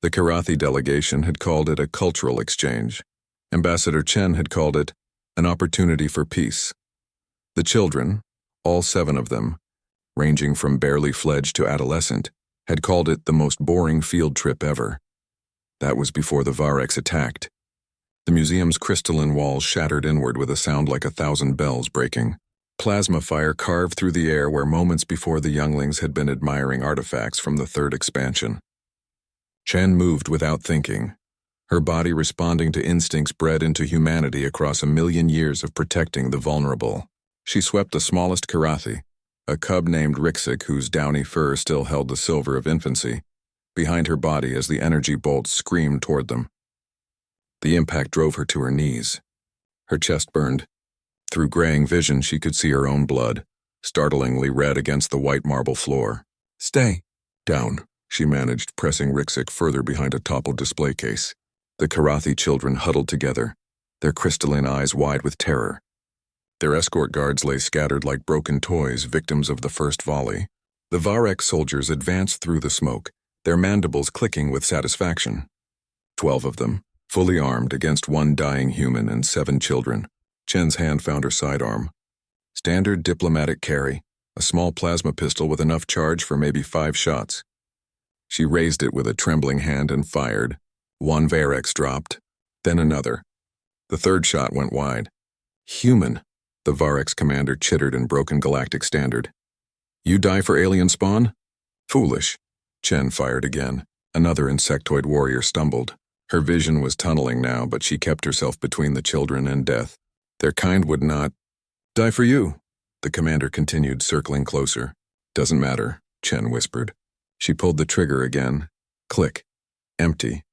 The Karathi delegation had called it a cultural exchange. Ambassador Chen had called it an opportunity for peace. The children, all 7 of them, ranging from barely fledged to adolescent, had called it the most boring field trip ever. That was before the Varex attacked. The museum's crystalline walls shattered inward with a sound like 1,000 bells breaking. Plasma fire carved through the air where moments before the younglings had been admiring artifacts from the 3rd expansion. Chen moved without thinking, her body responding to instincts bred into humanity across 1,000,000 years of protecting the vulnerable. She swept the smallest Karathi, a cub named Rixik whose downy fur still held the silver of infancy, behind her body as the energy bolts screamed toward them. The impact drove her to her knees. Her chest burned. Through graying vision, she could see her own blood, startlingly red against the white marble floor. "Stay." "Down," she managed, pressing Rixik further behind a toppled display case. The Karathi children huddled together, their crystalline eyes wide with terror. Their escort guards lay scattered like broken toys, victims of the first volley. The Varex soldiers advanced through the smoke, their mandibles clicking with satisfaction. 12 of them, fully armed against 1 dying human and 7 children. Chen's hand found her sidearm. Standard diplomatic carry, a small plasma pistol with enough charge for maybe 5 shots. She raised it with a trembling hand and fired. 1 Varex dropped, then another. The 3rd shot went wide. "Human," the Varex commander chittered in broken galactic standard. "You die for alien spawn?" "Foolish." Chen fired again. Another insectoid warrior stumbled. Her vision was tunneling now, but she kept herself between the children and death. Their kind would not die for you, the commander continued, circling closer. "Doesn't matter," Chen whispered. She pulled the trigger again. Click. Empty.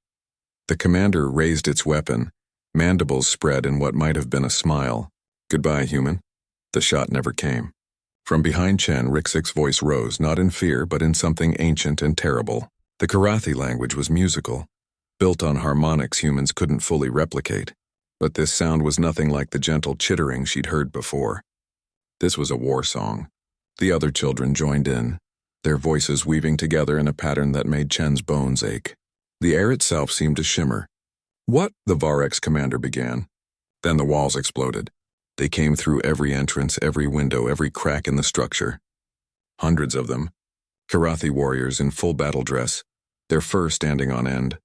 The commander raised its weapon, mandibles spread in what might have been a smile. "Goodbye, human." The shot never came. From behind Chen, Rixik's voice rose, not in fear, but in something ancient and terrible. The Karathi language was musical, built on harmonics humans couldn't fully replicate. But this sound was nothing like the gentle chittering she'd heard before. This was a war song. The other children joined in, their voices weaving together in a pattern that made Chen's bones ache. The air itself seemed to shimmer. "What?" the Varex commander began. Then the walls exploded. They came through every entrance, every window, every crack in the structure. Hundreds of them. Karathi warriors in full battle dress, their fur standing on end.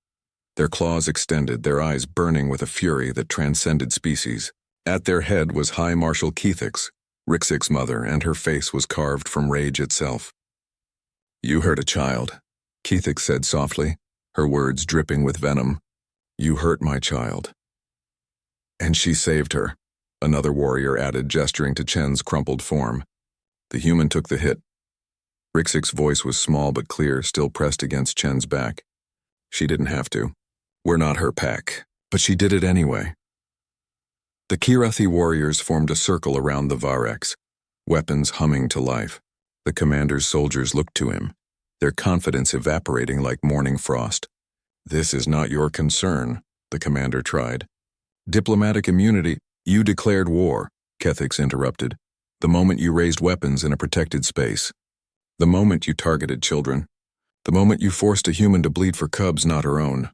Their claws extended, their eyes burning with a fury that transcended species. At their head was High Marshal Keithix, Rixik's mother, and her face was carved from rage itself. "You hurt a child," Keithix said softly, her words dripping with venom. "You hurt my child." "And she saved her," another warrior added, gesturing to Chen's crumpled form. The human took the hit. Rixik's voice was small but clear, still pressed against Chen's back. "She didn't have to. We're not her pack, but she did it anyway." The Karathi warriors formed a circle around the Varex, weapons humming to life. The commander's soldiers looked to him, their confidence evaporating like morning frost. "This is not your concern," the commander tried. "Diplomatic immunity." "You declared war," Keithix interrupted. "The moment you raised weapons in a protected space. The moment you targeted children. The moment you forced a human to bleed for cubs not her own."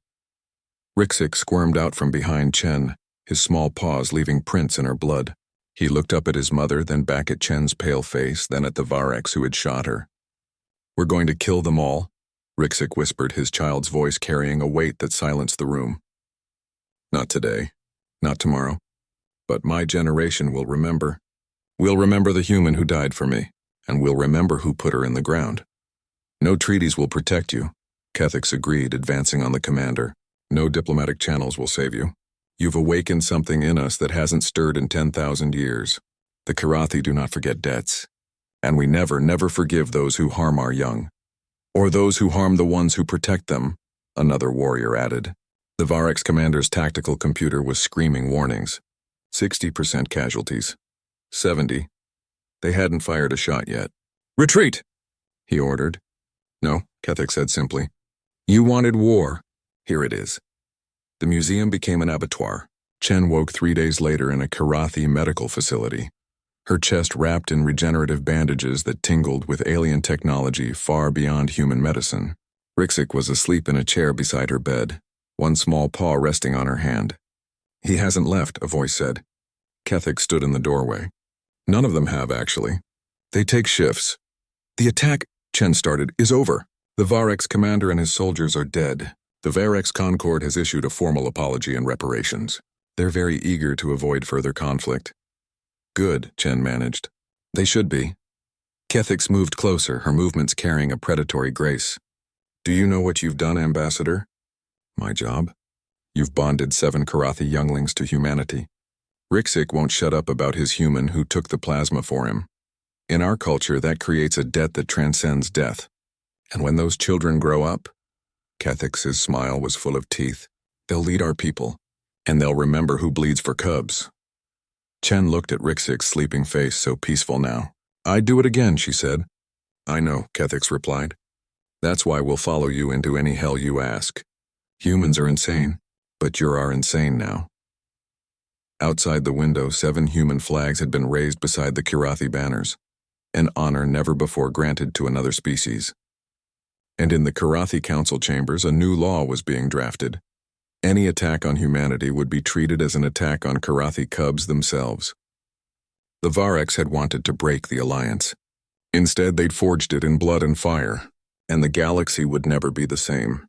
Rixik squirmed out from behind Chen, his small paws leaving prints in her blood. He looked up at his mother, then back at Chen's pale face, then at the Varex who had shot her. "We're going to kill them all," Rixik whispered, his child's voice carrying a weight that silenced the room. "Not today, not tomorrow, but my generation will remember. We'll remember the human who died for me, and we'll remember who put her in the ground. No treaties will protect you," Keithix agreed, advancing on the commander. "No diplomatic channels will save you. You've awakened something in us that hasn't stirred in 10,000 years. The Karathi do not forget debts, and we never forgive those who harm our young. Or those who harm the ones who protect them," another warrior added. The Varex commander's tactical computer was screaming warnings. 60% casualties. 70. They hadn't fired a shot yet. "Retreat!" he ordered. "No," Keithix said simply. "You wanted war. Here it is." The museum became an abattoir. Chen woke 3 days later in a Karathi medical facility, her chest wrapped in regenerative bandages that tingled with alien technology far beyond human medicine. Rixik was asleep in a chair beside her bed, one small paw resting on her hand. He hasn't left, a voice said. Kethik stood in the doorway. None of them have, actually. They take shifts. The attack, Chen started, is over. The Varex commander and his soldiers are dead. The Varex Concord has issued a formal apology and reparations. They're very eager to avoid further conflict. Good, Chen managed. They should be. Kethix moved closer, her movements carrying a predatory grace. Do you know what you've done, Ambassador? My job? You've bonded 7 Karathi younglings to humanity. Rixik won't shut up about his human who took the plasma for him. In our culture, that creates a debt that transcends death. And when those children grow up, Kethix's smile was full of teeth, they'll lead our people, and they'll remember who bleeds for cubs. Chen looked at Rixik's sleeping face, so peaceful now. I'd do it again, she said. I know, Kethix replied. That's why we'll follow you into any hell you ask. Humans are insane, but you're our insane now. Outside the window, 7 human flags had been raised beside the Kirathi banners, an honor never before granted to another species. And in the Karathi council chambers, a new law was being drafted. Any attack on humanity would be treated as an attack on Karathi cubs themselves. The Varex had wanted to break the alliance. Instead, they'd forged it in blood and fire, and the galaxy would never be the same.